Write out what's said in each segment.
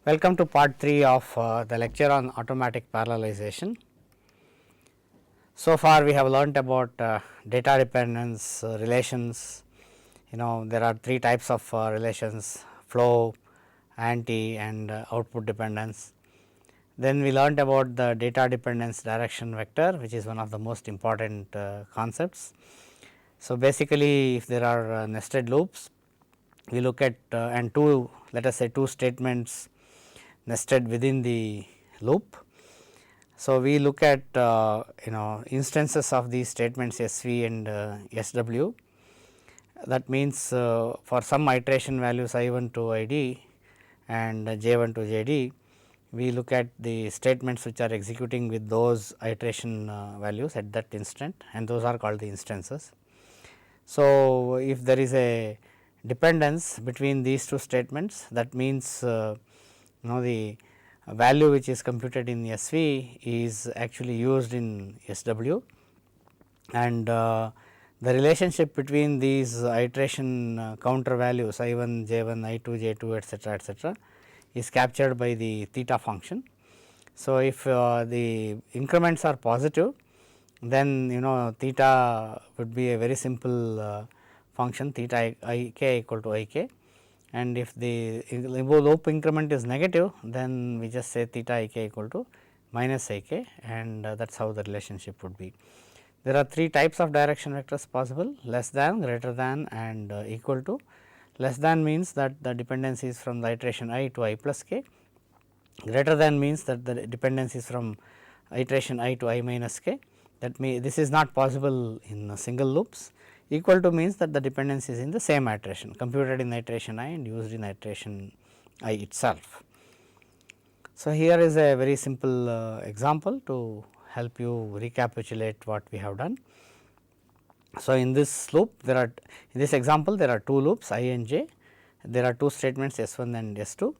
Welcome to part 3 of the lecture on automatic parallelization. So far we have learnt about data dependence relations. There are three types of relations: flow, anti and output dependence. Then we learnt about the data dependence direction vector, which is one of the most important concepts. So basically, if there are nested loops, we look at and let us say two statements nested within the loop. So, we look at instances of these statements SV and SW. That means, for some iteration values I 1 to I d and J 1 to J d, we look at the statements which are executing with those iteration values at that instant, and those are called the instances. So, if there is a dependence between these two statements, that means the value which is computed in SV is actually used in SW, and the relationship between these iteration counter values I 1, J 1, I 2, J 2 etcetera is captured by the theta function. So, if the increments are positive, then theta would be a very simple function, theta I k equal to I k, and if the loop increment is negative, then we just say theta I k equal to minus I k, and that is how the relationship would be. There are three types of direction vectors possible: less than, greater than and equal to. Less than means that the dependency is from the iteration I to I plus k. Greater than means that the dependency is from iteration I to I minus k. That means this is not possible in single loops. Equal to means that the dependency is in the same iteration, computed in iteration I and used in iteration I itself. So, here is a very simple example to help you recapitulate what we have done. So, in this loop there are, in this example there are two loops I and j, there are two statements S 1 and S 2.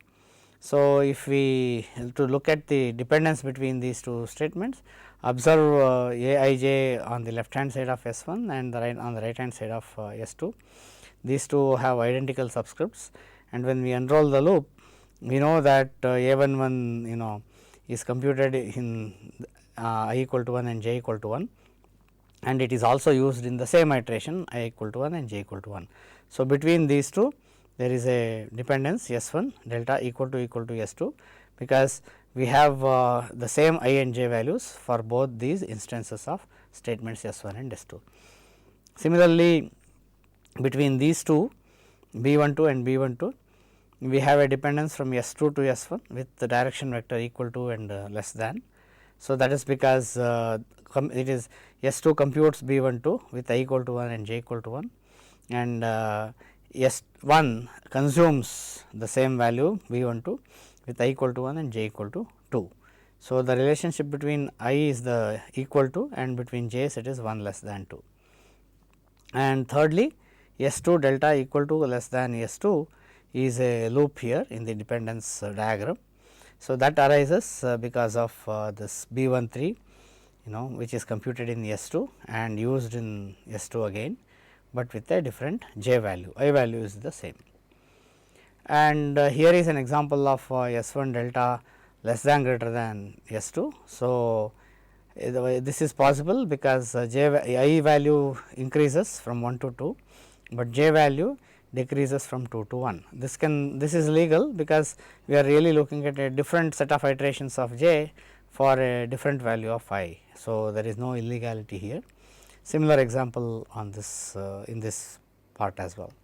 So, if we to look at the dependence between these two statements, observe A I j on the left hand side of S 1 and on the right hand side of S 2. These two have identical subscripts, and when we unroll the loop, we know that A 1 1 is computed in I equal to 1 and j equal to 1, and it is also used in the same iteration I equal to 1 and j equal to 1. So, between these two there is a dependence S 1 delta equal to S 2, because we have the same I and j values for both these instances of statements S 1 and S 2. Similarly, between these two B 1 2 and B 1 2, we have a dependence from S 2 to S 1 with the direction vector equal to and less than. So, that is because it is S 2 computes B 1 2 with I equal to 1 and j equal to 1, and S 1 consumes the same value B 1 2 with I equal to 1 and j equal to 2. So, the relationship between I is the equal to, and between j's it is 1 less than 2. And thirdly, S 2 delta equal to less than S 2 is a loop here in the dependence diagram. So, that arises because of this B 1 3 which is computed in S 2 and used in S 2 again, but with a different j value, I value is the same. And here is an example of S 1 delta less than greater than S 2. So, this is possible because I value increases from 1 to 2, but j value decreases from 2 to 1. This is legal because we are really looking at a different set of iterations of j for a different value of I. So, there is no illegality here. Similar example on this in this part as well.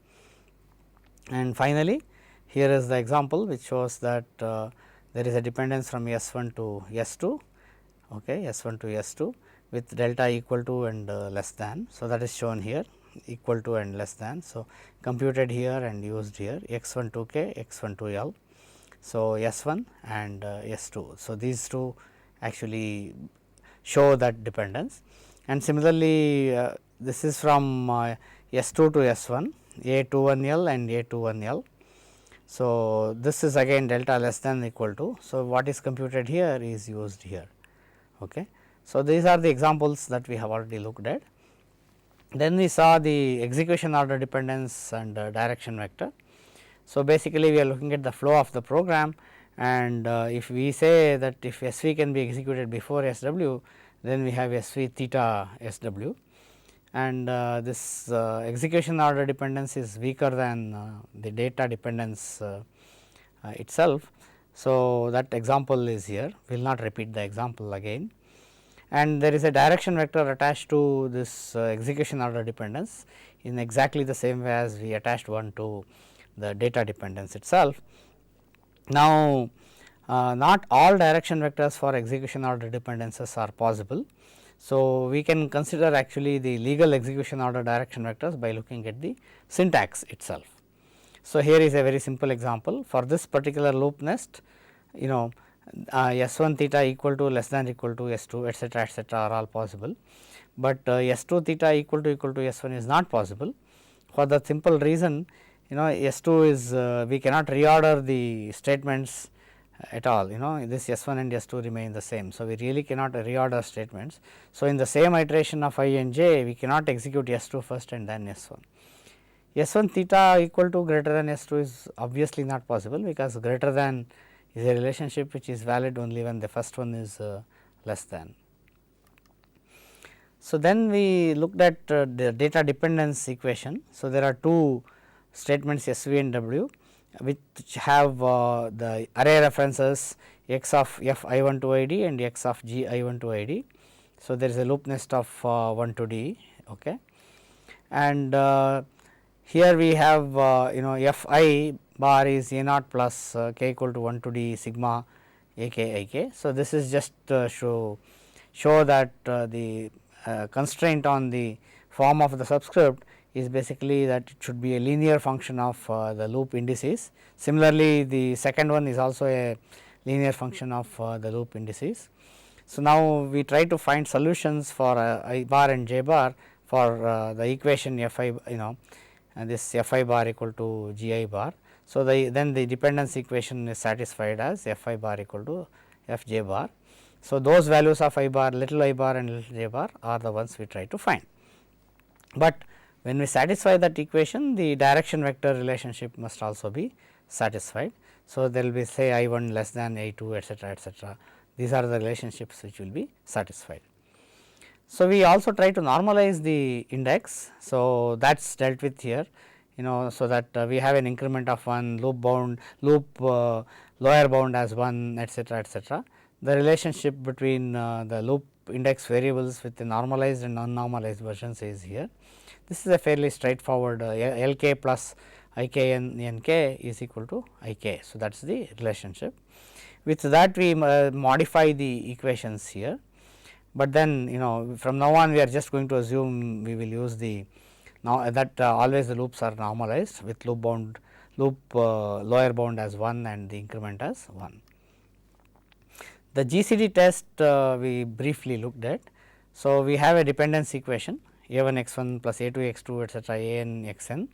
And finally, here is the example which shows that there is a dependence from S 1 to S 2, S 1 to S 2 with delta equal to and less than. So, that is shown here, equal to and less than. So, computed here and used here x 1 2 k, x 1 2 L. So, S 1 and S 2. So, these two actually show that dependence, and similarly this is from S 2 to S 1, A 2 1 L and A 2 1 L. So, this is again delta less than equal to. So, what is computed here is used here. So, these are the examples that we have already looked at. Then we saw the execution order dependence and direction vector. So, basically we are looking at the flow of the program, and if we say that if SV can be executed before SW, then we have SV theta SW, and this execution order dependence is weaker than the data dependence itself. So, that example is here, we will not repeat the example again, and there is a direction vector attached to this execution order dependence in exactly the same way as we attached one to the data dependence itself. Now, not all direction vectors for execution order dependencies are possible. So, we can consider actually the legal execution order direction vectors by looking at the syntax itself. So, here is a very simple example for this particular loop nest, you know, S1 theta equal to less than equal to S2 etcetera are all possible, but S2 theta equal to S1 is not possible for the simple reason, you know, S2 is we cannot reorder the statements at all, you know, this S1 and S2 remain the same. So, we really cannot reorder statements. So, in the same iteration of I and j, we cannot execute S2 first and then S1. S1 theta equal to greater than S2 is obviously not possible, because greater than is a relationship which is valid only when the first one is less than. So, then we looked at the data dependence equation. So, there are two statements SV and W which have the array references x of f I1 to id and x of g I1 to id. So, there is a loop nest of 1 to d, okay. And here we have you know, f I bar is a naught plus k equal to 1 to d sigma a k I k. So, this is just show that the constraint on the form of the subscript is basically that it should be a linear function of the loop indices. Similarly, the second one is also a linear function of the loop indices. So, now we try to find solutions for I bar and j bar for the equation f I, you know, this f I bar equal to g I bar. So, then the dependence equation is satisfied as f I bar equal to f j bar. So, those values of I bar, little I bar and little j bar are the ones we try to find. But when we satisfy that equation, the direction vector relationship must also be satisfied. So, there will be say I 1 less than I 2 etcetera. These are the relationships which will be satisfied. So, we also try to normalize the index. So, that is dealt with here, you know, so that we have an increment of 1, loop bound, loop lower bound as 1 etcetera. The relationship between the loop index variables with the normalized and non-normalized versions is here. This is a fairly straightforward Lk plus Ikn Nk is equal to Ik. So, that is the relationship. With that we modify the equations here, but then, you know, from now on we are just going to assume we will use the now that always the loops are normalized with loop bound, loop lower bound as 1 and the increment as 1. The GCD test we briefly looked at. So, we have a dependence equation a1 x1 plus a2 x2 etcetera an xn,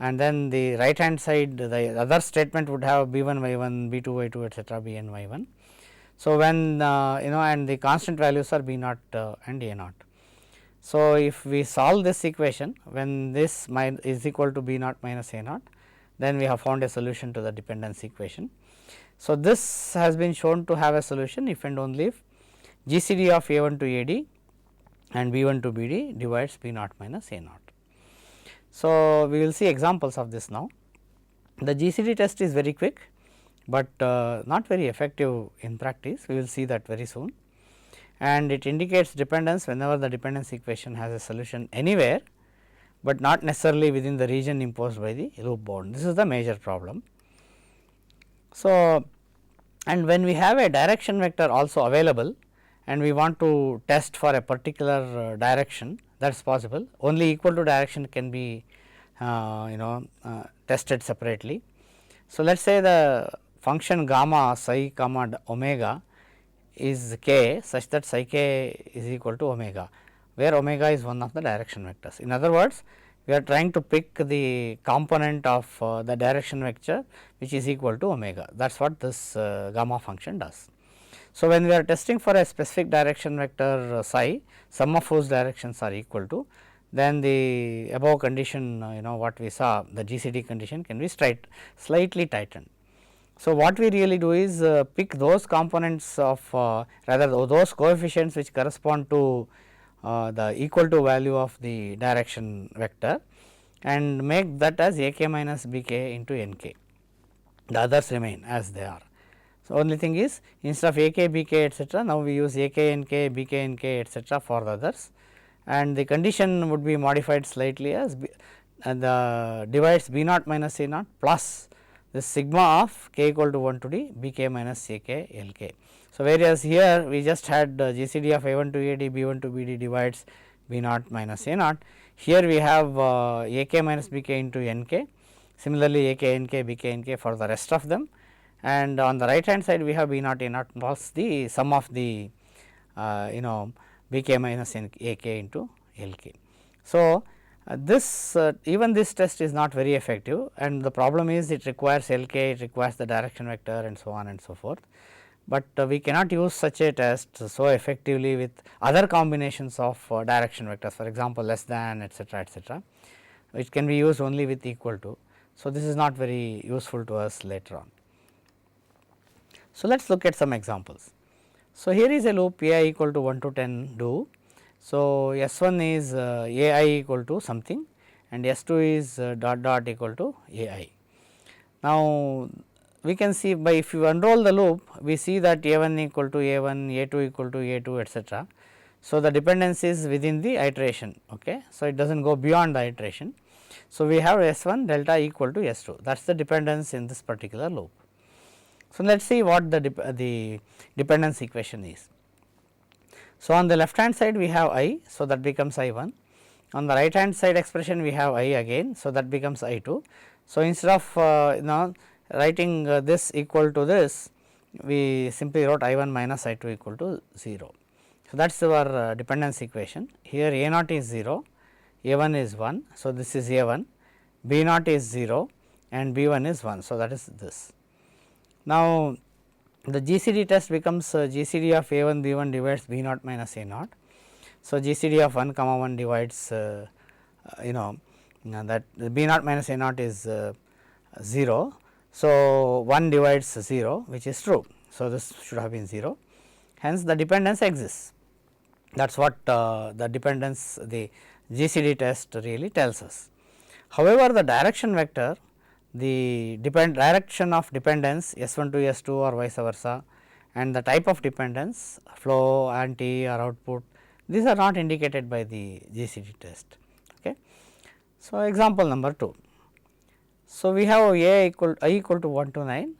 and then the right hand side the other statement would have b1 y1 b2 y2 etcetera bn y1. So, when you know, and the constant values are b naught and a naught. So, if we solve this equation when this is equal to b naught minus a naught, then we have found a solution to the dependence equation. So, this has been shown to have a solution if and only if GCD of a1 to ad and b1 to bd divides b naught minus a naught. So, we will see examples of this now. The GCD test is very quick, but not very effective in practice. We will see that very soon, and it indicates dependence whenever the dependence equation has a solution anywhere, but not necessarily within the region imposed by the loop bound. This is the major problem. So, and when we have a direction vector also available and we want to test for a particular direction, that is possible. Only equal to direction can be tested separately. So, let us say the function gamma psi comma omega is k such that psi k is equal to omega, where omega is one of the direction vectors. In other words, we are trying to pick the component of the direction vector which is equal to omega. That is what this gamma function does. So, when we are testing for a specific direction vector psi, sum of whose directions are equal to, then the above condition what we saw, the GCD condition can be slightly tightened. So, what we really do is pick those components of rather those coefficients which correspond to the equal to value of the direction vector and make that as a k minus b k into n k. The others remain as they are. So, only thing is instead of a k b k etcetera, now we use a k n k b k n k etcetera for the others, and the condition would be modified slightly as the divides b naught minus a naught plus this sigma of k equal to 1 to d b k minus a k l k. So, whereas here we just had GCD of a 1 to a d b 1 to b d divides b naught minus a naught. Here we have a k minus b k into n k, similarly a k n k b k n k for the rest of them, and on the right hand side we have b naught a naught plus the sum of the b k minus a k into l k. So, this even this test is not very effective, and the problem is it requires L k, it requires the direction vector and so on and so forth, but we cannot use such a test so effectively with other combinations of direction vectors, for example, less than etcetera, which can be used only with equal to. So, this is not very useful to us later on. So, let us look at some examples. So, here is a loop a I equal to 1 to 10 do. So, S 1 is a I equal to something and S 2 is dot dot equal to a I. Now, we can see by if you unroll the loop, we see that a 1 equal to a 1, a 2 equal to a 2 etcetera. So, the dependence is within the iteration. Okay. So, it does not go beyond the iteration. So, we have S 1 delta equal to S 2, that is the dependence in this particular loop. So, let us see what the dependence equation is. So, on the left hand side we have I, so that becomes I 1, on the right hand side expression we have I again, so that becomes I 2. So, instead of writing this equal to this, we simply wrote I 1 minus I 2 equal to 0. So, that is our dependence equation. Here A naught is 0, A 1 is 1, so this is A 1, B naught is 0 and B 1 is 1. So, that is this. Now, the GCD test becomes GCD of A 1 B 1 divides B naught minus A naught. So, GCD of 1 comma 1 divides that B naught minus A naught is 0. So, 1 divides 0, which is true. So, this should have been 0, hence the dependence exists. That is what the dependence, the GCD test really tells us. However, the direction vector, the direction of dependence S 1 to S 2 or vice versa, and the type of dependence flow, anti or output, these are not indicated by the GCD test. Okay. So, example number 2. So, we have I equal to 1 to 9,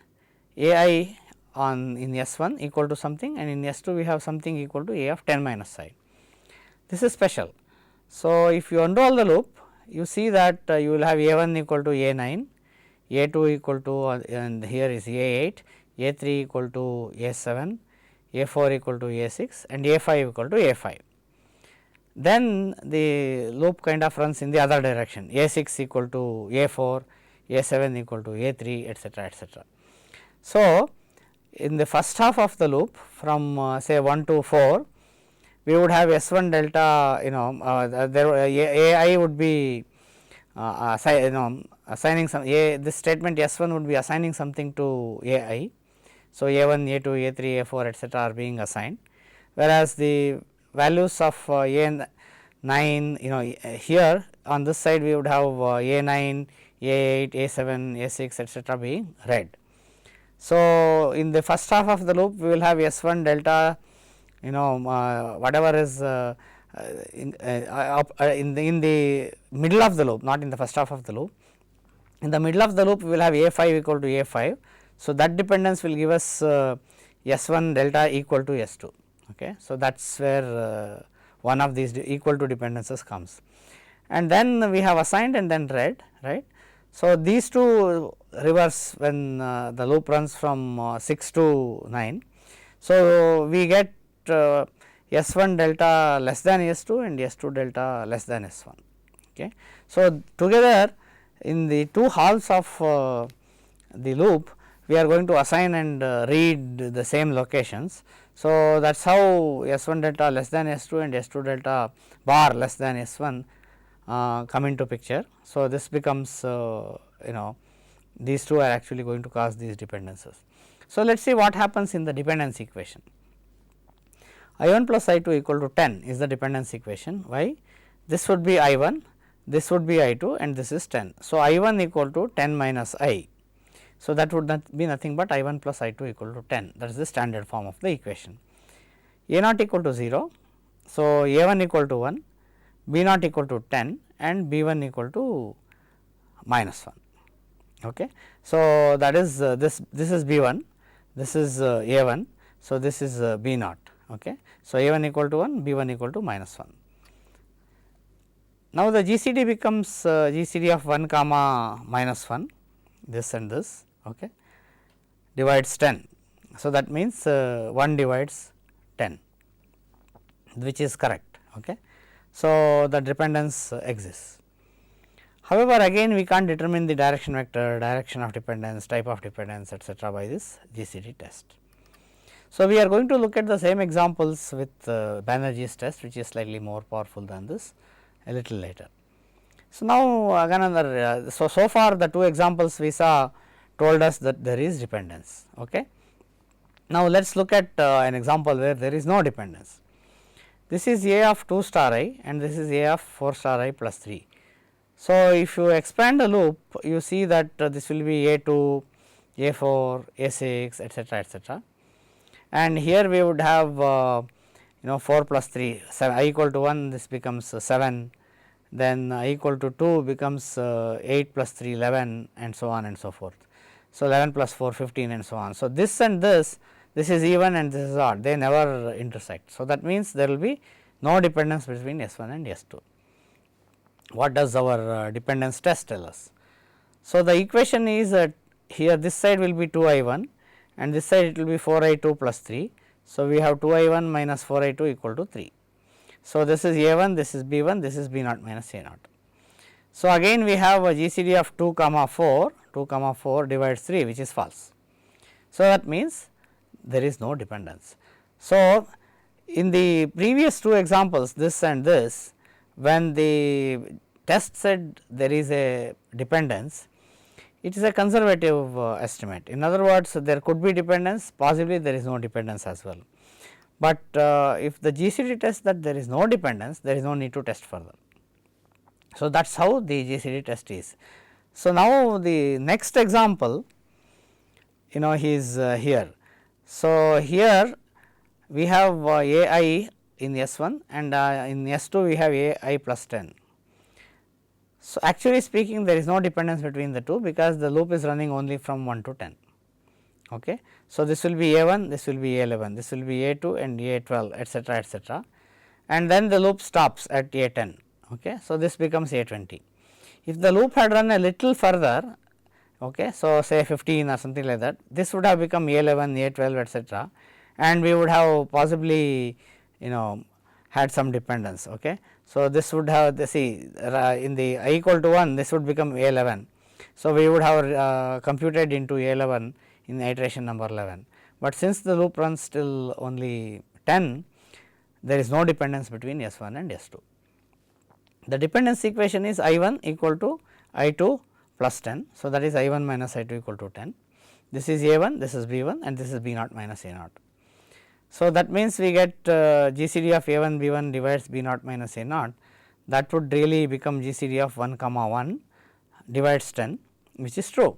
A I on in S 1 equal to something, and in S 2 we have something equal to A of 10 minus I. This is special. So, if you unroll the loop, you see that you will have A 1 equal to A 9, A 2 equal to and here is A 8, A 3 equal to A 7, A 4 equal to A 6 and A 5 equal to A 5. Then the loop kind of runs in the other direction, A 6 equal to A 4, A 7 equal to A 3 etcetera etcetera. So, in the first half of the loop from say 1 to 4, we would have S 1 delta there A I would be assigning some this statement S 1 would be assigning something to A I. So, A 1, A 2, A 3, A 4 etcetera are being assigned, whereas the values of A 9 here on this side we would have A 9, A 8, A 7, A 6 etcetera being read. So, in the first half of the loop we will have S 1 delta whatever is in the middle of the loop, not in the first half of the loop. In the middle of the loop we will have A 5 equal to A 5. So, that dependence will give us S 1 delta equal to S 2. Okay. So, that is where one of these equal to dependencies comes, and then we have assigned and then read, right. So, these two reverse when the loop runs from 6 to 9. So, we get S 1 delta less than S 2 and S 2 delta less than S 1. Okay. So, together in the two halves of the loop we are going to assign and read the same locations. So, that is how S 1 delta less than S 2 and S 2 delta bar less than S 1 come into picture. So, this becomes these two are actually going to cause these dependencies. So, let us see what happens in the dependence equation. I1 plus I2 equal to 10 is the dependence equation. Why? This would be I1, this would be I2 and this is 10. So, I1 equal to 10 minus I. So, that would not be nothing but I1 plus I2 equal to 10, that is the standard form of the equation. A naught equal to 0. So, A1 equal to 1, B naught equal to 10 and B1 equal to minus 1. Okay. So, that is this is B1, this is A1. So, this is B naught. Okay. So, A1 equal to 1, B1 equal to minus 1. Now, the GCD becomes GCD of 1 comma minus 1, this and this, okay, divides 10. So, that means 1 divides 10, which is correct. Okay. So, the dependence exists. However, again we can't determine the direction vector, direction of dependence, type of dependence, etc., by this GCD test. So, we are going to look at the same examples with Banerjee's test, which is slightly more powerful than this a little later. So, now again another so far the two examples we saw told us that there is dependence. Okay. Now, let us look at an example where there is no dependence. This is A of 2 star I and this is A of 4 star I plus 3. So, if you expand the loop, you see that this will be A2, A4, A6, etc., and here we would have 4 plus 3, 7, I equal to 1, this becomes 7, then I equal to 2 becomes 8 plus 3, 11 and so on and so forth. So, 11 plus 4, 15 and so on. So, this and this is even and this is odd, they never intersect. So, that means there will be no dependence between S1 and S2. What does our dependence test tell us? So, the equation is that here this side will be 2 I1 and this side it will be 4 I2 plus 3. So, we have 2 I1 minus 4 I2 equal to 3. So, this is A1, this is B1, this is B naught minus A naught. So, again we have a GCD of 2 comma 4, 2 comma 4 divides 3, which is false. So, that means there is no dependence. So, in the previous two examples, this and this, when the test said there is a dependence, it is a conservative estimate. In other words, there could be dependence, possibly there is no dependence as well. But if the GCD tests that there is no dependence, there is no need to test further. So, that is how the GCD test is. So, now the next example, he is here. So, here we have AI in S1 and in S2 we have AI plus 10. So, actually speaking there is no dependence between the two, because the loop is running only from 1 to 10. Okay. So, this will be A1, this will be A11, this will be A2 and A12, etc., and then the loop stops at A10. Okay. So, this becomes A20. If the loop had run a little further, okay, so say 15 or something like that, this would have become A11, A12, etc., and we would have possibly had some dependence. Okay. So, this would have in the I equal to 1, this would become A11. So, we would have computed into A11 in iteration number 11, but since the loop runs till only 10, there is no dependence between S1 and S2. The dependence equation is I1 equal to I2 plus 10. So, that is I1 minus I2 equal to 10. This is A1, this is B1 and this is B naught minus A naught. So, that means we get GCD of A1 B1 divides B naught minus A naught, that would really become GCD of 1 comma 1 divides 10, which is true.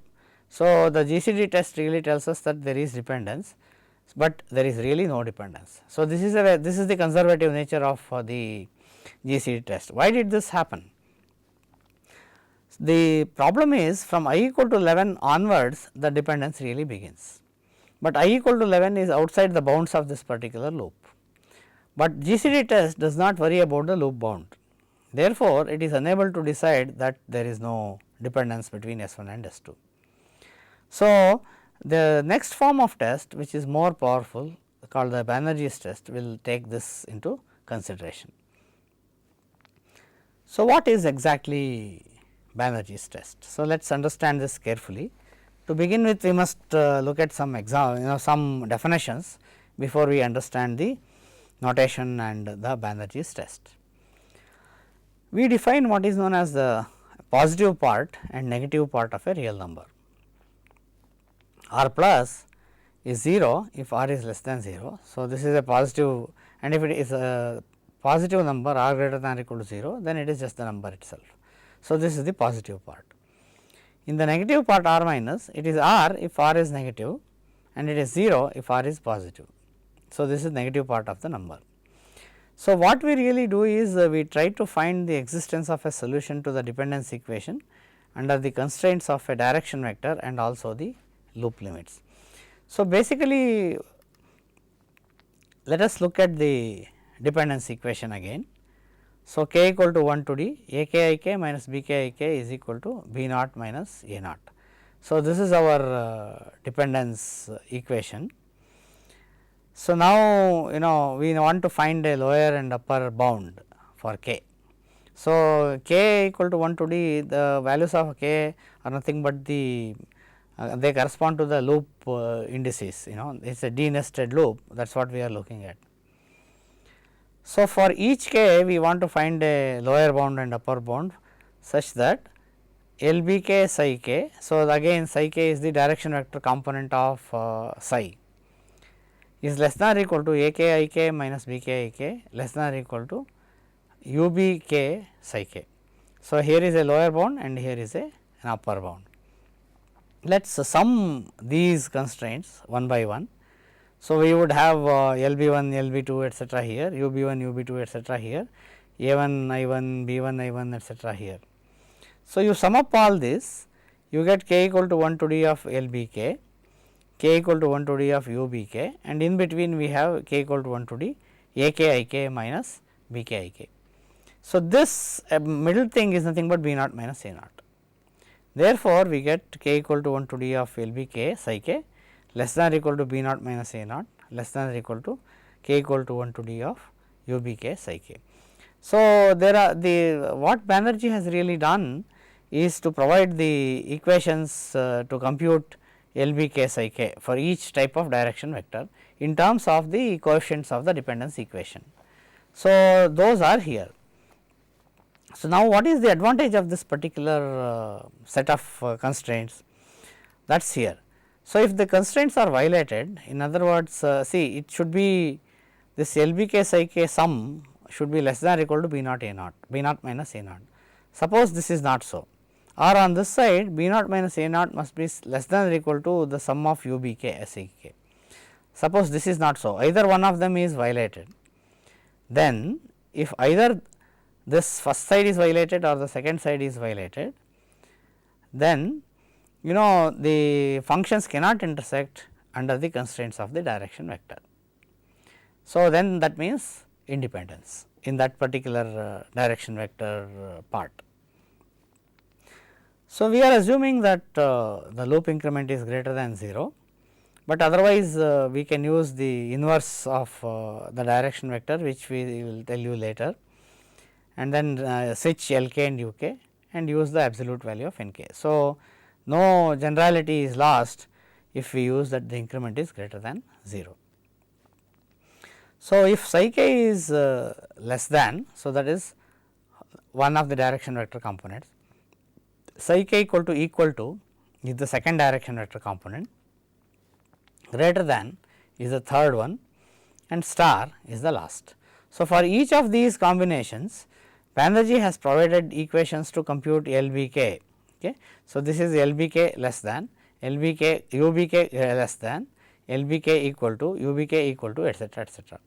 So, the GCD test really tells us that there is dependence, but there is really no dependence. So, this is the conservative nature of the GCD test. Why did this happen? The problem is from I equal to 11 onwards the dependence really begins, but I equal to 11 is outside the bounds of this particular loop. But GCD test does not worry about the loop bound. Therefore, it is unable to decide that there is no dependence between S1 and S2. So, the next form of test, which is more powerful, called the Banerjee's test, will take this into consideration. So, what is exactly Banerjee's test? So, let us understand this carefully. To begin with, we must look at some some definitions before we understand the notation and the Banerjee's test. We define what is known as the positive part and negative part of a real number. r plus is 0 if r is less than 0. So, this is a positive, and if it is a positive number r greater than or equal to 0, then it is just the number itself. So, this is the positive part. In the negative part r minus, it is r if r is negative and it is 0 if r is positive. So, this is negative part of the number. So, what we really do is we try to find the existence of a solution to the dependence equation under the constraints of a direction vector and also the loop limits. So, basically let us look at the dependence equation again. So, k equal to 1 to d a k I k minus b k I k is equal to b naught minus a naught. So, this is our dependence equation. So, now we want to find a lower and upper bound for k. So, k equal to 1 to d, the values of k are nothing but the they correspond to the loop indices, it is a d nested loop, that is what we are looking at. So, for each k we want to find a lower bound and upper bound such that LBK psi k. So, again psi k is the direction vector component of psi is less than or equal to AKIK minus BKIK less than or equal to UBK psi k. So, here is a lower bound and here is an upper bound. Let us sum these constraints one by one. So, we would have LB1, LB2 etcetera here, UB1, UB2 etcetera here, A1, I1, B1, I1 etcetera here. So, you sum up all this, you get k equal to 1 to d of LBK, k equal to 1 to d of UBK, and in between we have k equal to 1 to d AKIK minus BKIK. So, this middle thing is nothing but B naught minus A naught. Therefore, we get k equal to 1 to d of LBK psi k less than or equal to B naught minus A naught less than or equal to k equal to 1 to d of UBK psi k. So, there are what Banerjee has really done is to provide the equations to compute LBK psi k for each type of direction vector in terms of the coefficients of the dependence equation. So, those are here. So, now what is the advantage of this particular set of constraints? That is here. So, if the constraints are violated, in other words see it should be this LBK psi k sum should be less than or equal to B naught A naught, B naught minus A naught. Suppose this is not so, or on this side B naught minus A naught must be less than or equal to the sum of UBK psi k. Suppose this is not so, either one of them is violated, then if either this first side is violated or the second side is violated, then the functions cannot intersect under the constraints of the direction vector. So, then that means independence in that particular direction vector part. So, we are assuming that the loop increment is greater than 0, but otherwise we can use the inverse of the direction vector, which we will tell you later, and then switch LK and UK and use the absolute value of NK. So, no generality is lost if we use that the increment is greater than 0. So, if psi k is less than, so that is one of the direction vector components, psi k equal to is the second direction vector component, greater than is the third one, and star is the last. So, for each of these combinations, Banerjee has provided equations to compute LBK. Okay. So, this is LBK less than, LBK, UBK less than, LBK equal to, UBK equal to etcetera etcetera.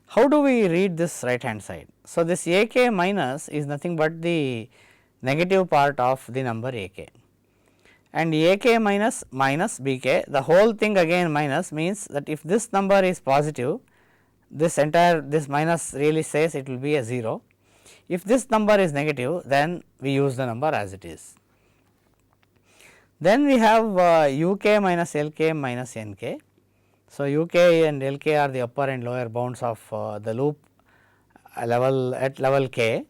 How do we read this right hand side? So, this AK minus is nothing but the negative part of the number AK, and AK minus minus BK, the whole thing again minus means that if this number is positive, this minus really says it will be a 0. If this number is negative, then we use the number as it is. Then we have UK minus LK minus NK. So, UK and LK are the upper and lower bounds of the loop level at level k,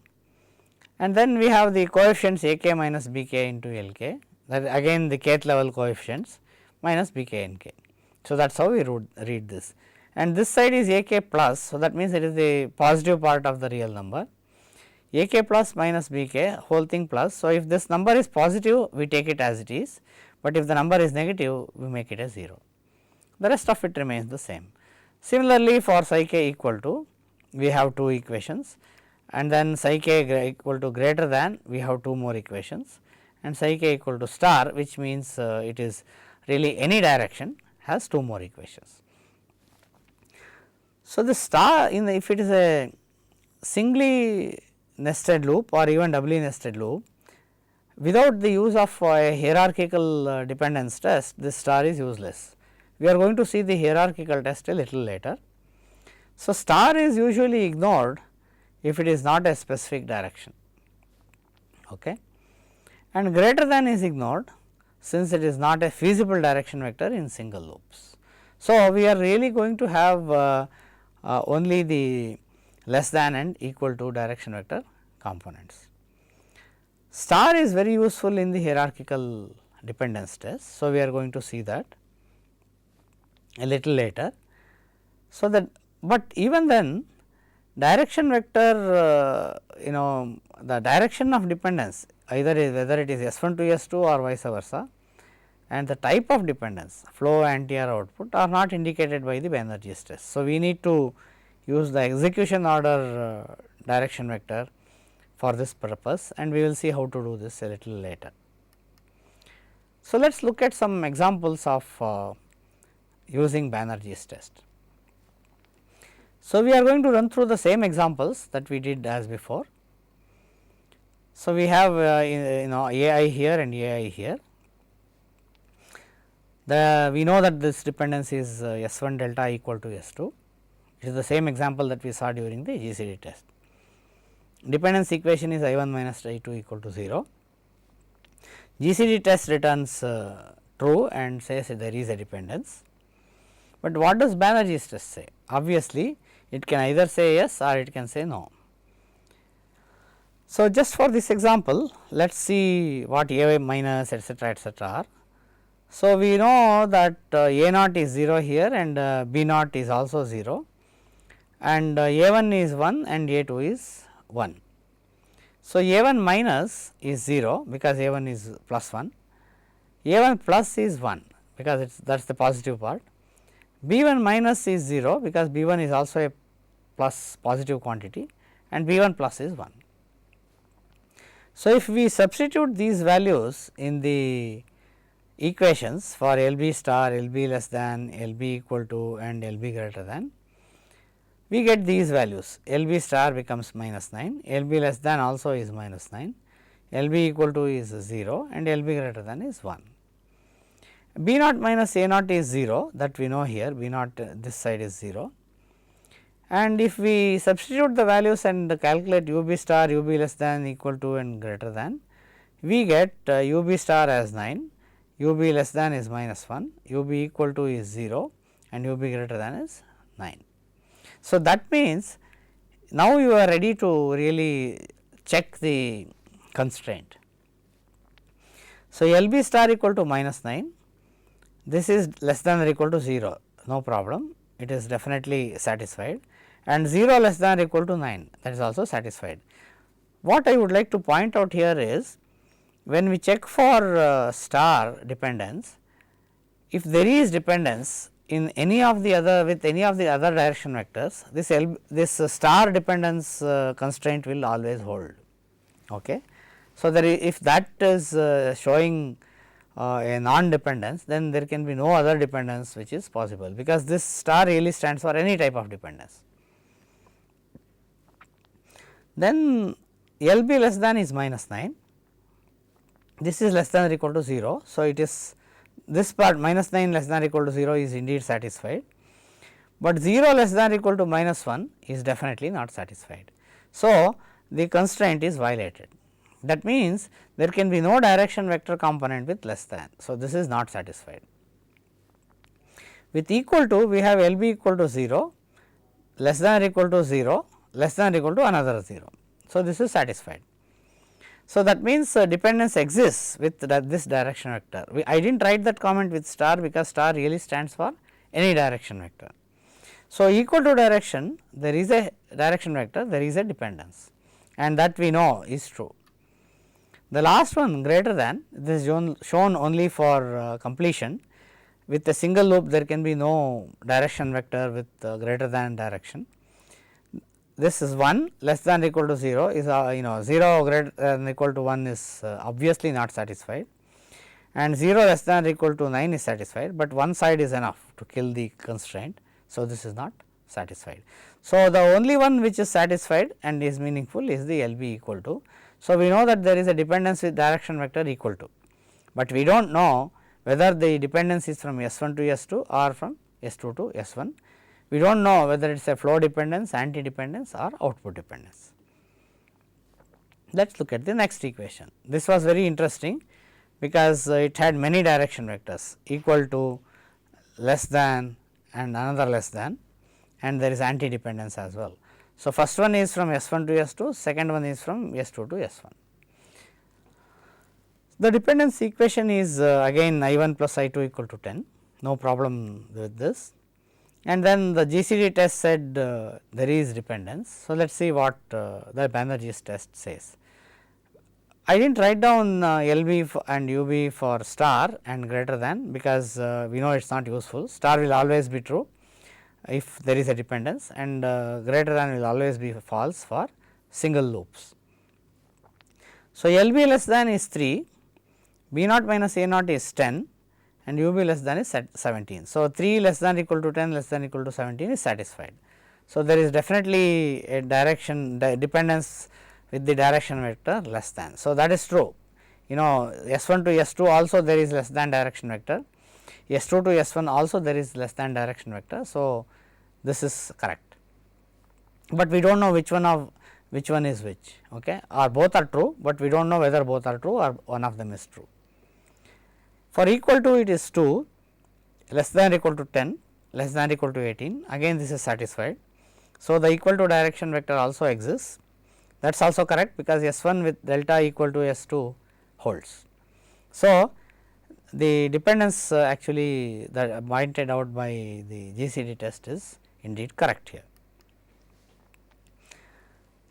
and then we have the coefficients AK minus BK into LK, that again the kth level coefficients minus BK and K. So, that is how we read this, and this side is AK plus. So, that means it is the positive part of the real number, AK plus minus BK whole thing plus. So, if this number is positive, we take it as it is, but if the number is negative we make it as 0, the rest of it remains the same. Similarly, for psi k equal to, we have two equations, and then psi k equal to greater than, we have two more equations, and psi k equal to star, which means it is really any direction, has two more equations. So, the star in the, if it is a singly nested loop or even doubly nested loop, without the use of a hierarchical dependence test, this star is useless. We are going to see the hierarchical test a little later. So, star is usually ignored if it is not a specific direction, okay, and greater than is ignored since it is not a feasible direction vector in single loops. So, we are really going to have only the less than and equal to direction vector components. Star is very useful in the hierarchical dependence test. So, we are going to see that a little later. So, that, but even then direction vector the direction of dependence either is whether it is S1 to S2 or vice versa, and the type of dependence flow, anti or output are not indicated by the Banerjee's test. So, we need to use the execution order direction vector for this purpose, and we will see how to do this a little later. So, let us look at some examples of using Banerjee's test. So, we are going to run through the same examples that we did as before. So, we have A I here and A I here. We know that this dependence is S1 delta equal to S2. It is the same example that we saw during the GCD test. Dependence equation is I1 minus I2 equal to 0. GCD test returns true and says there is a dependence. But what does Banerjee's test say? Obviously, it can either say yes or it can say no. So, just for this example, let us see what A minus etc. are. So, we know that A naught is 0 here and B naught is also 0, and A1 is 1 and A2 is 1. So, A1 minus is 0 because A1 is plus 1, A1 plus is 1 because that is the positive part, B1 minus is 0 because B1 is also a plus positive quantity and B1 plus is 1. So, if we substitute these values in the equations for LB star, LB less than, LB equal to and LB greater than, we get these values. LB star becomes minus 9, LB less than also is minus 9, LB equal to is 0 and LB greater than is 1. B naught minus A naught is 0, that we know here, B naught this side is 0, and if we substitute the values and calculate UB star, UB less than, equal to and greater than, we get UB star as 9, UB less than is minus 1, UB equal to is 0 and UB greater than is 9. So, that means now you are ready to really check the constraint. So, LB star equal to minus 9, this is less than or equal to 0, no problem, it is definitely satisfied, and 0 less than or equal to 9, that is also satisfied. What I would like to point out here is, when we check for star dependence, if there is dependence in any of the other with any of the other direction vectors, this star dependence constraint will always hold. Okay. So, if that is showing a non dependence, then there can be no other dependence which is possible, because this star really stands for any type of dependence. Then LB less than is minus 9, this is less than or equal to 0. So, it is this part minus 9 less than or equal to 0 is indeed satisfied, but 0 less than or equal to minus 1 is definitely not satisfied. So, the constraint is violated. That means, there can be no direction vector component with less than. So, this is not satisfied. With equal to, we have LB equal to 0, less than or equal to 0, less than or equal to another 0. So, this is satisfied. So, that means dependence exists with this direction vector. I did not write that comment with star, because star really stands for any direction vector. So, equal to direction, there is a direction vector, there is a dependence, and that we know is true. The last one greater than, this is shown only for completion. With a single loop there can be no direction vector with greater than direction. This is 1 less than or equal to 0 is 0 greater than or equal to 1 is obviously not satisfied, and 0 less than or equal to 9 is satisfied, but one side is enough to kill the constraint. So, this is not satisfied. So, the only one which is satisfied and is meaningful is the LB equal to. So, we know that there is a dependence with direction vector equal to, but we do not know whether the dependence is from S1 to S2 or from S2 to S1. We do not know whether it is a flow dependence, anti dependence or output dependence. Let us look at the next equation. This was very interesting because it had many direction vectors equal to, less than and another less than, and there is anti dependence as well. So, first one is from S1 to S2, second one is from S2 to S1. The dependence equation is again I1 plus I2 equal to 10, no problem with this, and then the GCD test said there is dependence. So, let us see what the Banerjee's test says. I did not write down LB and UB for star and greater than, because we know it is not useful. Star will always be true if there is a dependence, and greater than will always be false for single loops. So, LB less than is 3, B naught minus A naught is 10, and UB less than is 17. So, 3 less than equal to 10 less than equal to 17 is satisfied. So, there is definitely a direction dependence with the direction vector less than. So, that is true. S1 to S2 also there is less than direction vector, S2 to S1 also there is less than direction vector. So, this is correct, but we do not know which one is which, okay, or both are true, but we do not know whether both are true or one of them is true. For equal to, it is 2, less than or equal to 10, less than or equal to 18, again this is satisfied. So, the equal to direction vector also exists, that is also correct, because S1 with delta equal to S2 holds. So, the dependence actually that pointed out by the GCD test is indeed correct here.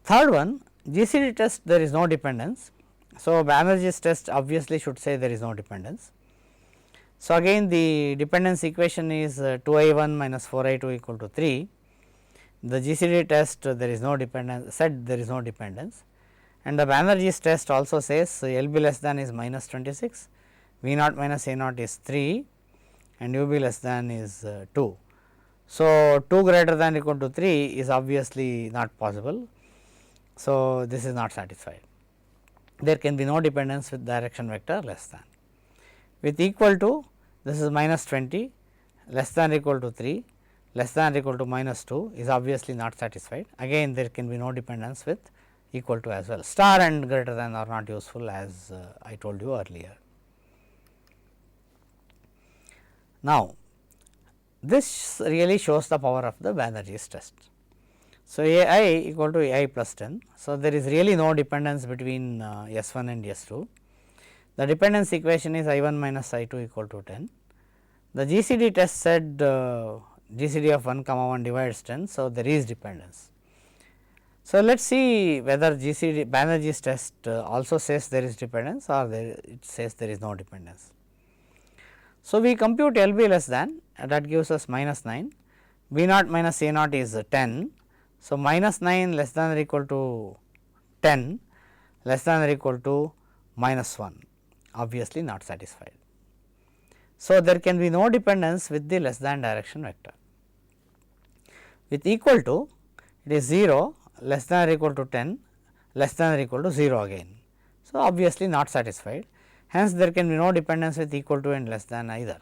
Third one, GCD test there is no dependence. So, Banerjee's test obviously should say there is no dependence. So, again the dependence equation is 2I1 minus 4I2 equal to 3. The GCD test there is no dependence, said there is no dependence, and the Banerjee's test also says LB less than is minus 26, V naught minus A naught is 3, and UB less than is 2. So, 2 greater than or equal to 3 is obviously not possible. So, this is not satisfied. There can be no dependence with direction vector less than. With equal to, this is minus 20, less than or equal to 3, less than or equal to minus 2 is obviously not satisfied. Again there can be no dependence with equal to as well. Star and greater than are not useful, as I told you earlier. Now, this really shows the power of the Banerjee's test. So, AI equal to AI plus 10. So, there is really no dependence between S1 and S2. The dependence equation is I1 minus I2 equal to 10. The GCD test said GCD of 1 comma 1 divides 10. So, there is dependence. So, let us see whether Banerjee's test also says there is dependence, or it says there is no dependence. So, we compute LB less than, that gives us minus 9, B naught minus A naught is 10. So, minus 9 less than or equal to 10 less than or equal to minus 1, obviously not satisfied. So, there can be no dependence with the less than direction vector. With equal to, it is 0, less than or equal to 10, less than or equal to 0 again. So, obviously not satisfied, hence there can be no dependence with equal to and less than either.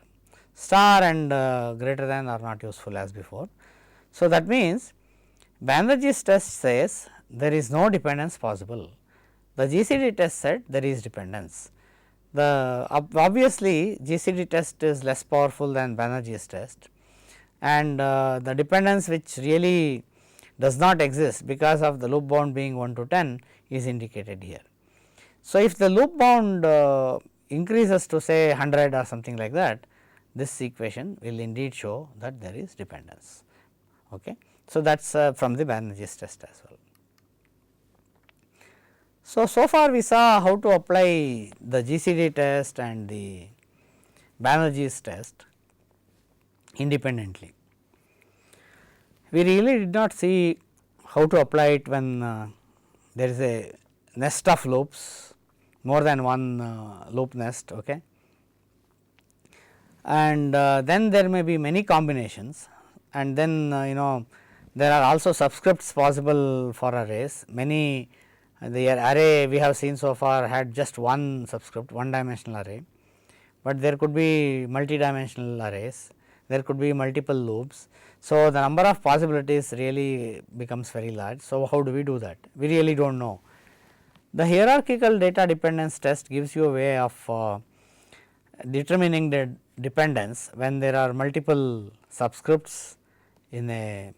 Star and greater than are not useful as before. So, that means Banerjee's test says there is no dependence possible. The GCD test said there is dependence. Obviously GCD test is less powerful than Banerjee's test, and the dependence which really does not exist because of the loop bound being 1 to 10 is indicated here. So, if the loop bound increases to say 100 or something like that, this equation will indeed show that there is dependence. Okay. So, that is from the Banerjee's test as well. So far we saw how to apply the GCD test and the Banerjee's test independently. We really did not see how to apply it when there is a nest of loops, more than one loop nest, okay. And then there may be many combinations, and then there are also subscripts possible for arrays. Many the array we have seen so far had just one subscript, one dimensional array, but there could be multi-dimensional arrays, there could be multiple loops. So, the number of possibilities really becomes very large. So, how do we do that? We really do not know. The hierarchical data dependence test gives you a way of determining the dependence when there are multiple subscripts in an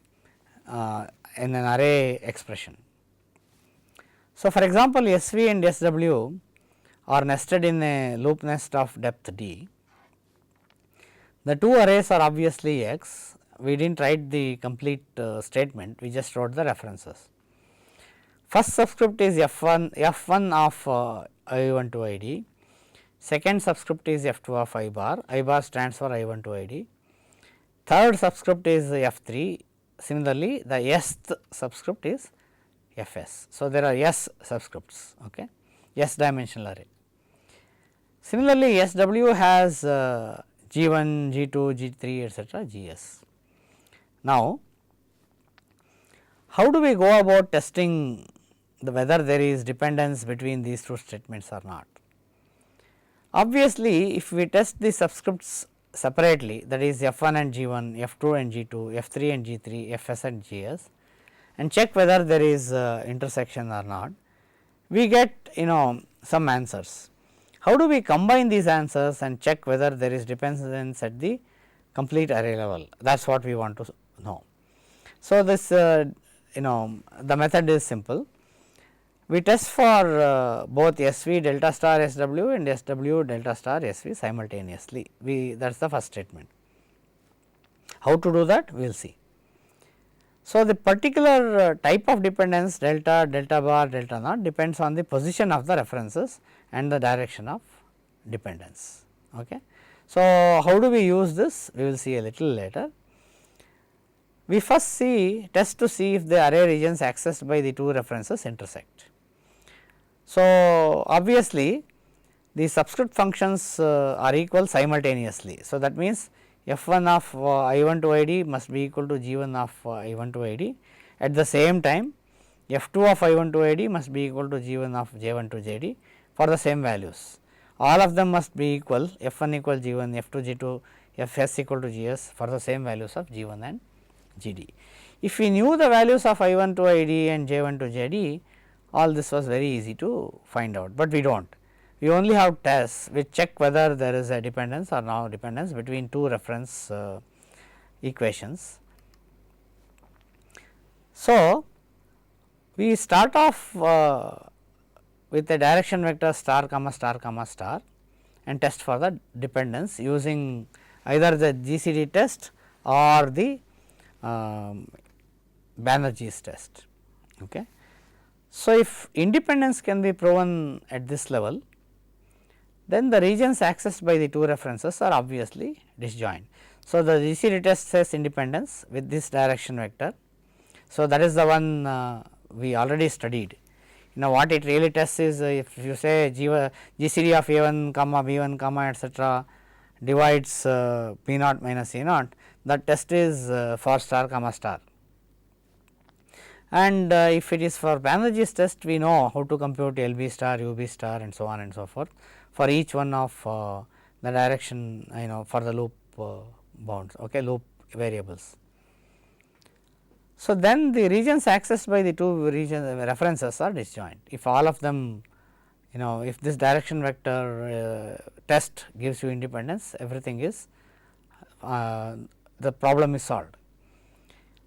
array expression. So, for example, SV and SW are nested in a loop nest of depth d. The two arrays are obviously X. We did not write the complete statement, we just wrote the references. First subscript is F1 of I1 to ID, second subscript is F2 of I bar stands for I1 to ID, third subscript is F3, similarly the sth subscript is Fs. So, there are S subscripts, okay, S dimensional array. Similarly, SW has G1, G2, G3 etc. Gs. Now, how do we go about testing whether there is dependence between these two statements or not? Obviously, if we test the subscripts separately, that is F1 and G1, F2 and G2, F3 and G3, Fs and Gs, and check whether there is intersection or not, we get some answers. How do we combine these answers and check whether there is dependence at the complete array level? That is what we want to know. So, this the method is simple. We test for both SV delta star SW and SW delta star SV simultaneously. That is the first statement. How to do that? We will see. So, the particular type of dependence delta, delta bar, delta naught depends on the position of the references and the direction of dependence. Okay. So, how do we use this? We will see a little later. We first test to see if the array regions accessed by the two references intersect. So, obviously, the subscript functions are equal simultaneously. So, that means F1 of I1 to ID must be equal to G1 of I1 to ID. At the same time, F2 of I1 to ID must be equal to G1 of J1 to JD for the same values. All of them must be equal, F1 equal G1, F2 G2, Fs equal to Gs for the same values of G1 and GD. If we knew the values of I1 to ID and J1 to JD, all this was very easy to find out, but we do not. We only have tests which check whether there is a dependence or no dependence between two reference equations. So, we start off with a direction vector star comma star comma star and test for the dependence using either the GCD test or the Banerjee's test. Okay. So, if independence can be proven at this level, then the regions accessed by the two references are obviously disjoint. So, the GCD test says independence with this direction vector. So, that is the one we already studied. What it really tests is if you say GCD of A1 comma B1 comma etc. divides P naught minus E naught, that test is for star comma star. And if it is for Banerjee's test, we know how to compute LB star, UB star and so on and so forth for each one of the direction for the loop bounds, okay, loop variables. So, then the regions accessed by the two references are disjoint. If all of them if this direction vector test gives you independence, everything is the problem is solved.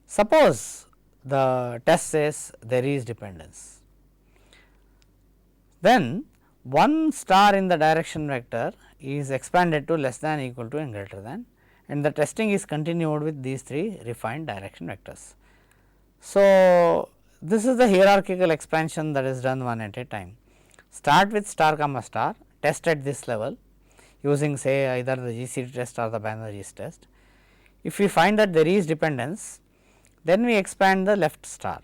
Suppose the test says there is dependence, then one star in the direction vector is expanded to less than, equal to and greater than, and the testing is continued with these three refined direction vectors. So, this is the hierarchical expansion that is done one at a time. Start with star comma star, test at this level using say either the GCD test or the Banerjee's test. If we find that there is dependence, then we expand the left star,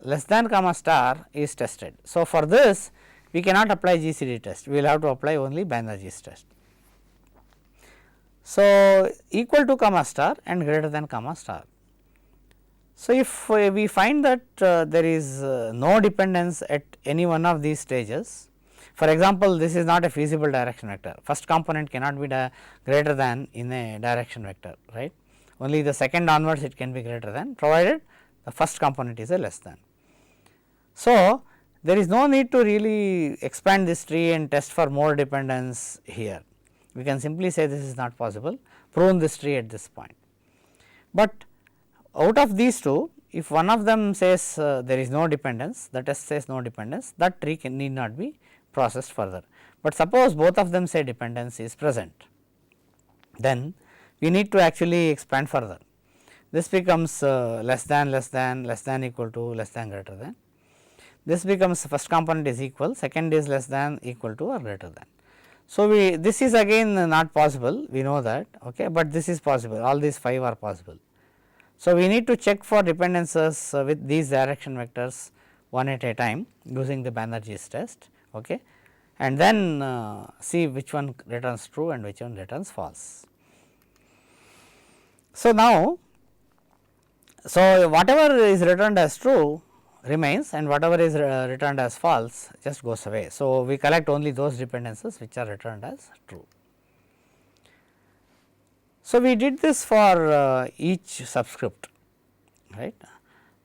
less than comma star is tested. So, for this we cannot apply GCD test, we will have to apply only Banerjee's test. So, equal to comma star and greater than comma star. So, if we find that there is no dependence at any one of these stages, for example, this is not a feasible direction vector, first component cannot be greater than in a direction vector, right. Only the second onwards it can be greater than, provided the first component is a less than. So, there is no need to really expand this tree and test for more dependence here. We can simply say this is not possible, prune this tree at this point. But out of these two, if one of them says there is no dependence, the test says no dependence, that tree need not be processed further. But suppose both of them say dependence is present, then we need to actually expand further. This becomes less than, equal to, less than, greater than. This becomes first component is equal, second is less than, equal to or greater than. So, this is again not possible, we know that, okay, but this is possible, all these 5 are possible. So, we need to check for dependences with these direction vectors one at a time using the Banerjee's test, okay, and then see which one returns true and which one returns false. So, now, whatever is returned as true remains and whatever is returned as false just goes away. So, we collect only those dependencies which are returned as true. So, we did this for each subscript, right.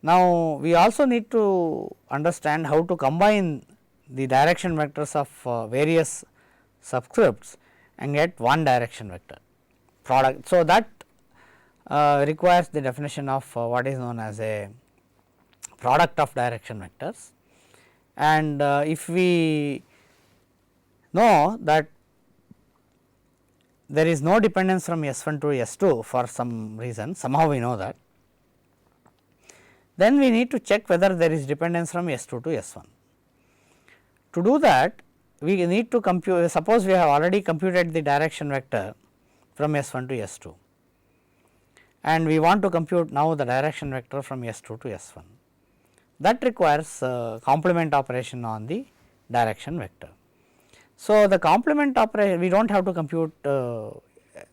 Now, we also need to understand how to combine the direction vectors of various subscripts and get one direction vector product. So, that requires the definition of what is known as a product of direction vectors, and if we know that there is no dependence from S1 to S2 for some reason, somehow we know that, then we need to check whether there is dependence from S2 to S1. To do that, we need to compute, suppose we have already computed the direction vector from S1 to S2 and we want to compute now the direction vector from S2 to S1. That requires complement operation on the direction vector. So, the complement operation, we do not have to compute the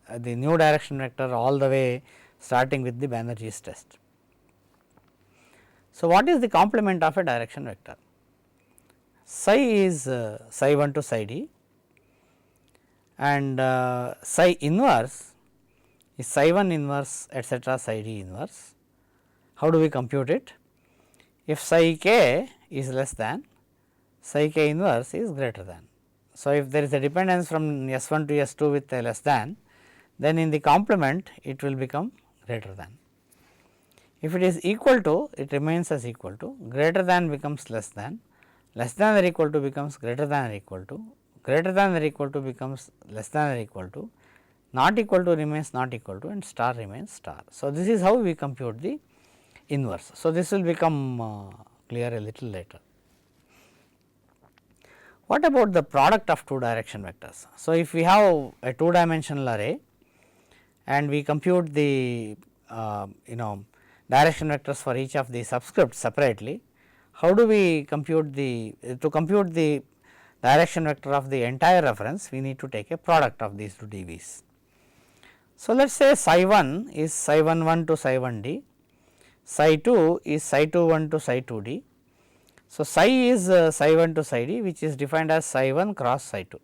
new direction vector all the way starting with the Banerjee's test. So, what is the complement of a direction vector? Psi is psi 1 to psi d and psi inverse is psi 1 inverse etcetera psi d inverse. How do we compute it? If psi k is less than, psi k inverse is greater than. So, if there is a dependence from S1 to S2 with a less than, then in the complement it will become greater than. If it is equal to, it remains as equal to, greater than becomes less than or equal to becomes greater than or equal to, greater than or equal to becomes less than or equal to, not equal to remains not equal to and star remains star. So, this is how we compute the inverse. So, this will become clear a little later. What about the product of two direction vectors? So, if we have a 2 dimensional array and we compute the direction vectors for each of the subscripts separately, how do we compute the direction vector of the entire reference? We need to take a product of these two dv's. So, let us say psi 1 is psi 1 1 to psi 1 d, psi 2 is psi 2 1 to psi 2 d. So, psi is psi 1 to psi d, which is defined as psi 1 cross psi 2.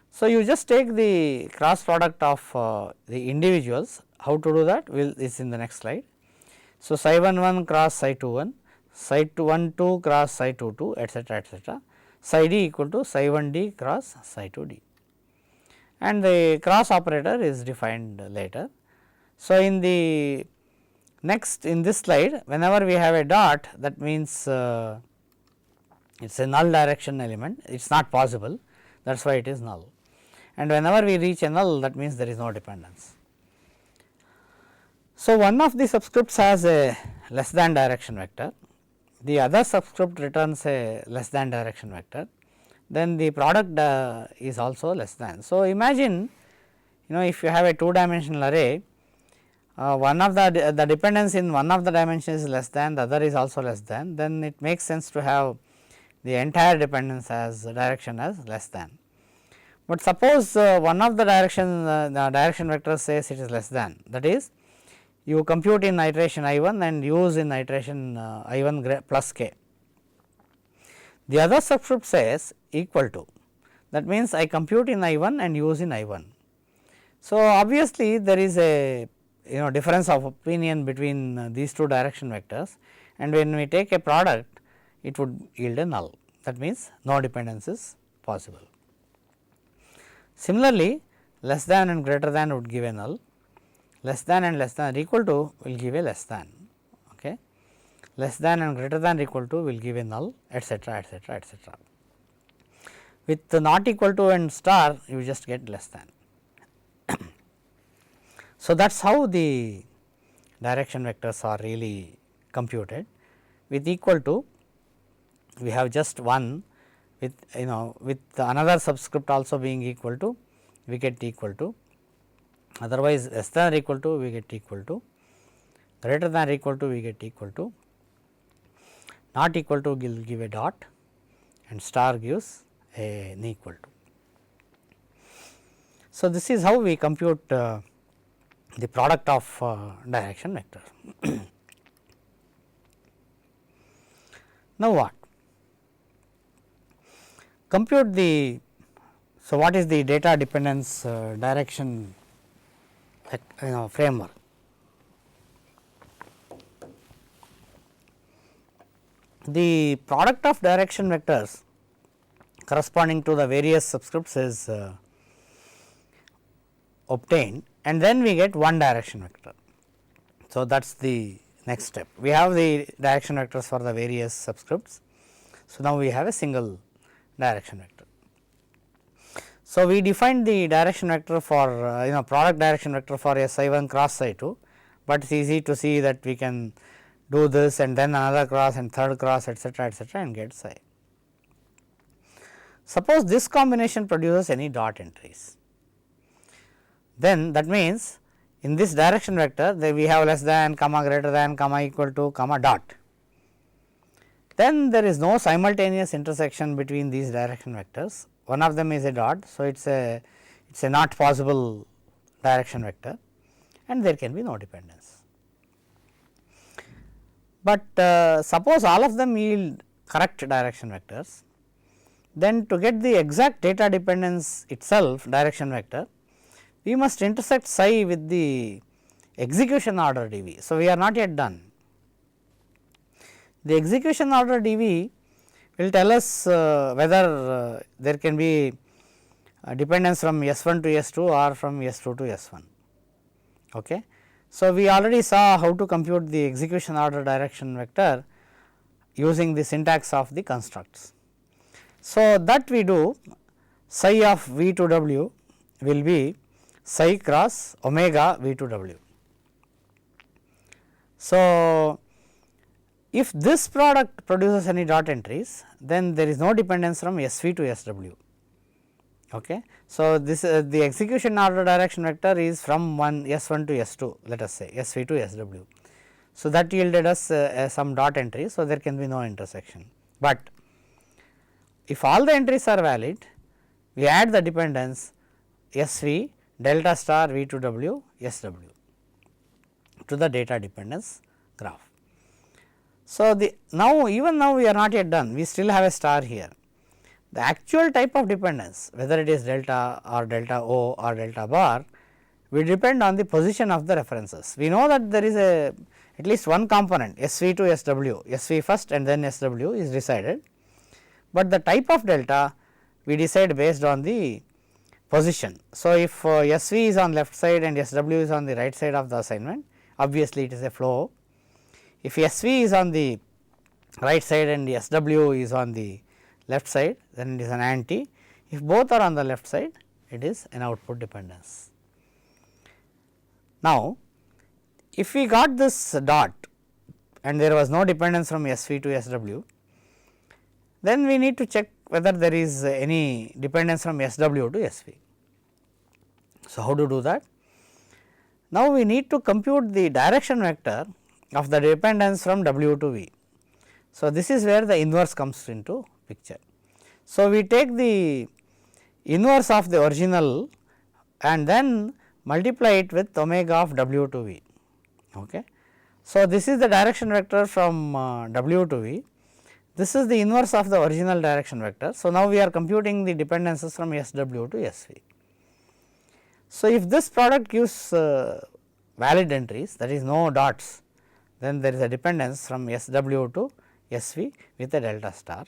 So, you just take the cross product of the individuals. How to do that is in the next slide. So, psi 1 1 cross psi 2 1, psi 2 1 2 cross psi 2 2 etcetera, psi d equal to psi 1 d cross psi 2 d, and the cross operator is defined later. So, in the next in this slide, whenever we have a dot, that means it is a null direction element, it is not possible, that is why it is null, and whenever we reach a null, that means there is no dependence. So, one of the subscripts has a less than direction vector, the other subscript returns a less than direction vector, then the product is also less than. So, imagine if you have a 2-dimensional array, one of the dependence in one of the dimensions is less than, the other is also less than, then it makes sense to have the entire dependence as direction as less than. But suppose one of the direction vector says it is less than, that is you compute in iteration I 1 and use in iteration I 1 plus k. The other subscript says equal to, that means I compute in I 1 and use in I 1. So, obviously, there is a difference of opinion between these two direction vectors, and when we take a product it would yield a null, that means no dependence is possible. Similarly, less than and greater than would give a null, less than and less than or equal to will give a less than, okay. Less than and greater than or equal to will give a null, etcetera, etcetera, etcetera. With the not equal to and star, you just get less than. So, that is how the direction vectors are really computed. With equal to, we have just one, with with another subscript also being equal to, we get equal to, otherwise less than or equal to we get equal to, greater than or equal to we get equal to, not equal to will give a dot, and star gives an equal to. So, this is how we compute the product of direction vector. Now, what? Compute the, so what is the data dependence direction framework? The product of direction vectors corresponding to the various subscripts is obtained, and then we get one direction vector. So, that is the next step. We have the direction vectors for the various subscripts. So, now we have a single direction vector. So, we defined the direction vector for product direction vector for S I 1 cross I 2, but it is easy to see that we can do this and then another cross and third cross, etcetera, and get psi. Suppose this combination produces any dot entries, then that means in this direction vector we have less than, comma, greater than, comma, equal to, comma, dot. Then there is no simultaneous intersection between these direction vectors, one of them is a dot. So, it is a not possible direction vector and there can be no dependence. But suppose all of them yield correct direction vectors, then to get the exact data dependence itself direction vector, we must intersect psi with the execution order dV. So, we are not yet done. The execution order dV will tell us whether there can be dependence from S1 to S2 or from S2 to S1. Okay. So, we already saw how to compute the execution order direction vector using the syntax of the constructs. So, that we do, psi of V to W will be psi cross omega V to W. So, if this product produces any dot entries, then there is no dependence from SV to SW. Okay. So, this the execution order direction vector is from one S1 to S2, let us say SV to SW. So, that yielded us some dot entries. So, there can be no intersection, but if all the entries are valid, we add the dependence SV delta star V to W SW to the data dependence graph. So, even now we are not yet done, we still have a star here. The actual type of dependence, whether it is delta or delta O or delta bar, will depend on the position of the references. We know that there is at least one component SV to SW, SV first and then SW is decided, but the type of delta we decide based on the position. So, if SV is on left side and SW is on the right side of the assignment, obviously it is a flow. If SV is on the right side and SW is on the left side, then it is an anti. If both are on the left side, it is an output dependence. Now, if we got this dot and there was no dependence from SV to SW, then we need to check whether there is any dependence from SW to SV. So, how to do that? Now, we need to compute the direction vector of the dependence from W to V. So, this is where the inverse comes into picture. So, we take the inverse of the original and then multiply it with omega of W to V. Okay. So, this is the direction vector from W to V. This is the inverse of the original direction vector. So, now we are computing the dependences from SW to SV. So, if this product gives valid entries, that is no dots, then there is a dependence from SW to SV with a delta star,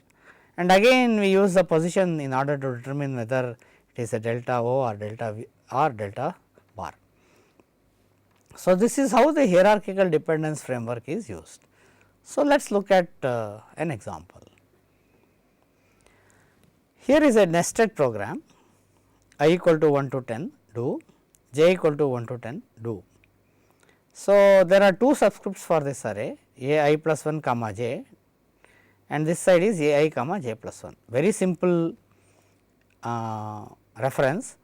and again we use the position in order to determine whether it is a delta O or delta V or delta bar. So, this is how the hierarchical dependence framework is used. So, let us look at an example. Here is a nested program, I equal to 1 to 10 do, j equal to 1 to 10 do. So, there are two subscripts for this array, a I plus 1 comma j, and this side is a I comma j plus 1. Very simple reference.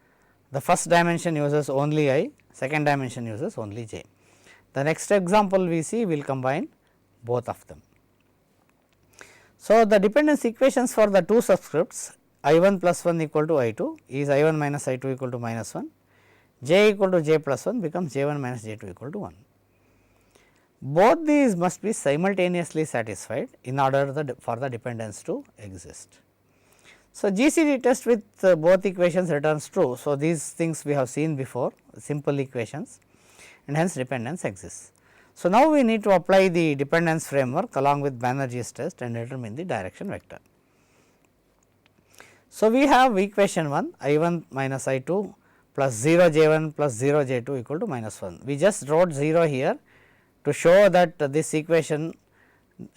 The first dimension uses only I, second dimension uses only j. The next example we see will combine both of them. So, the dependence equations for the two subscripts I 1 plus 1 equal to I 2 is I 1 minus I 2 equal to minus 1, j equal to j plus 1 becomes j 1 minus j 2 equal to 1. Both these must be simultaneously satisfied in order for the dependence to exist. So, GCD test with both equations returns true. So, these things we have seen before, simple equations, and hence dependence exists. So, now we need to apply the dependence framework along with Banerjee's test and determine the direction vector. So, we have equation 1 I 1 minus I 2 plus 0 j 1 plus 0 j 2 equal to minus 1. We just wrote 0 here to show that this equation,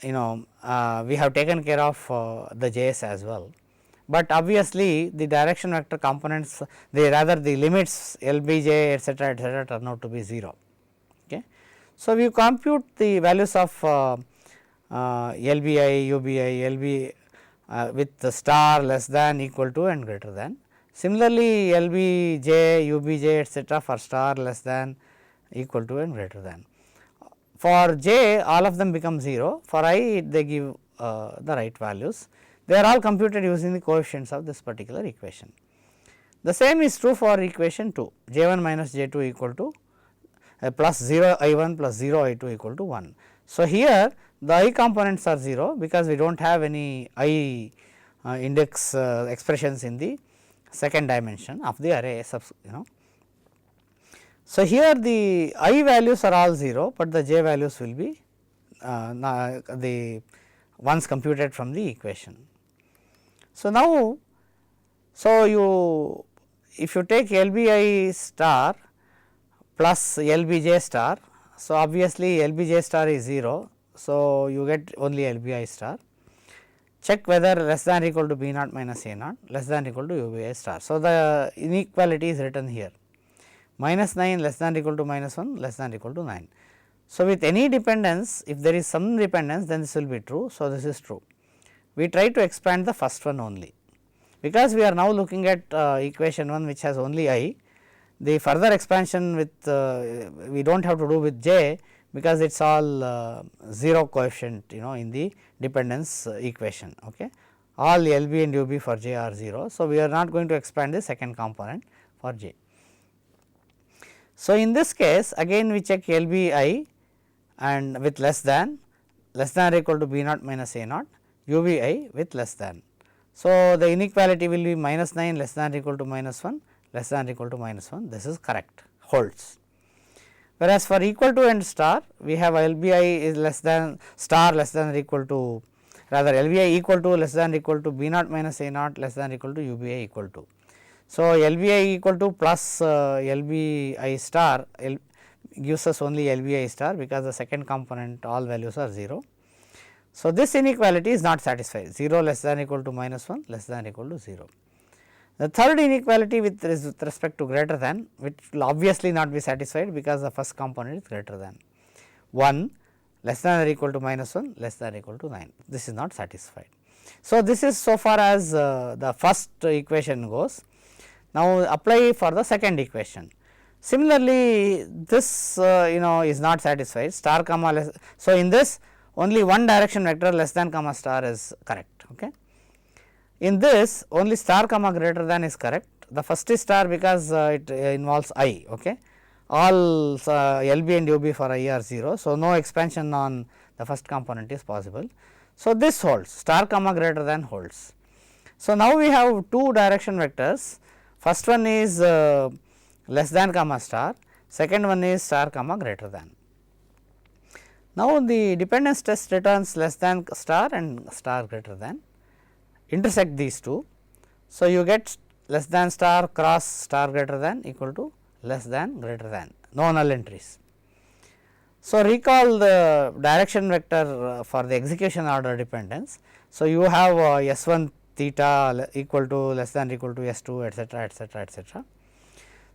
we have taken care of the j's as well, but obviously the direction vector components, the limits LBJ etc., turn out to be 0. Okay. So, we compute the values of LBI, UBI, LB with the star less than, equal to and greater than. Similarly, LBJ, UBJ etc., for star less than, equal to and greater than. For j, all of them become 0, for I they give the right values. They are all computed using the coefficients of this particular equation. The same is true for equation 2, j 1 minus j 2 equal to plus 0 I 1 plus 0 I 2 equal to 1. So, here the I components are 0 because we do not have any I index expressions in the second dimension of the array . So, here the I values are all 0, but the j values will be the ones computed from the equation. So, now, if you take LBI star plus LBJ star, so obviously LBJ star is 0, so you get only LBI star. Check whether less than or equal to B naught minus A naught, less than or equal to UBI star. So, the inequality is written here, minus 9 less than or equal to minus 1, less than or equal to 9. So, with any dependence, if there is some dependence, then this will be true. So, this is true. We try to expand the first one only, because we are now looking at equation 1 which has only I. The further expansion with we do not have to do with j, because it is all 0 coefficient in the dependence equation. Okay. All LB and UB for j are 0. So, we are not going to expand the second component for j. So, in this case again we check LBI and with less than or equal to B naught minus A naught, UBI with less than. So, the inequality will be minus 9 less than or equal to minus 1, less than or equal to minus 1, this is correct, holds. Whereas, for equal to and star, we have LBI is less than star less than or equal to, rather LBI equal to less than or equal to B naught minus A naught less than or equal to UBI equal to. So, LBI equal to plus LBI star gives us only LBI star, because the second component all values are 0. So, this inequality is not satisfied, 0 less than or equal to minus 1 less than or equal to 0. The third inequality with respect to greater than, which will obviously not be satisfied because the first component is greater than 1 less than or equal to minus 1 less than or equal to 9, this is not satisfied. So, this is so far as the first equation goes. Now, apply for the second equation. Similarly, this is not satisfied, star comma less. So, in this only one direction vector less than comma star is correct. Okay. In this only star comma greater than is correct. The first is star because it involves I. Okay. All LB and UB for I are 0. So, no expansion on the first component is possible. So, this holds, star comma greater than holds. So, now we have two direction vectors, first one is less than comma star, second one is star comma greater than. Now, the dependence test returns less than star and star greater than, intersect these two. So, you get less than star cross star greater than equal to less than greater than, no null entries. So, recall the direction vector for the execution order dependence. So, you have S1 theta equal to less than equal to S2 etcetera etcetera etcetera.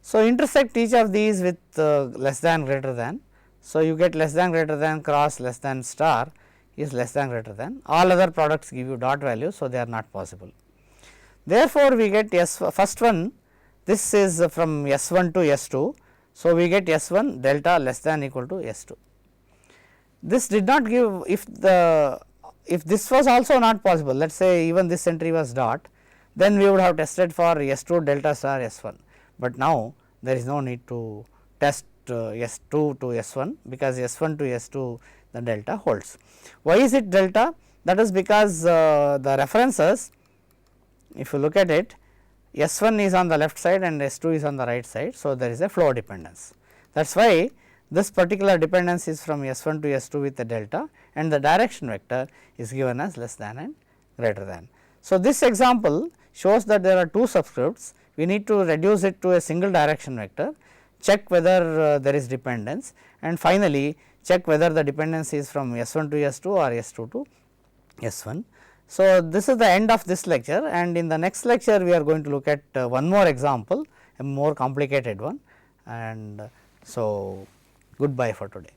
So, intersect each of these with less than greater than. So, you get less than greater than cross less than star is less than greater than, all other products give you dot value. So, they are not possible. Therefore, we get first one, this is from S1 to S2. So, we get S1 delta less than equal to S2. This did not give, if this was also not possible, let us say even this entry was dot, then we would have tested for S2 delta star S1, but now there is no need to test S2 to S1 because S1 to S2 the delta holds. Why is it delta? That is because the references, if you look at it, S1 is on the left side and S2 is on the right side. So, there is a flow dependence. That is why this particular dependence is from S1 to S2 with a delta and the direction vector is given as less than and greater than. So, this example shows that there are two subscripts, we need to reduce it to a single direction vector, check whether there is dependence, and finally, check whether the dependence is from S1 to S2 or S2 to S1. So, this is the end of this lecture, and in the next lecture we are going to look at one more example, a more complicated one, and so goodbye for today.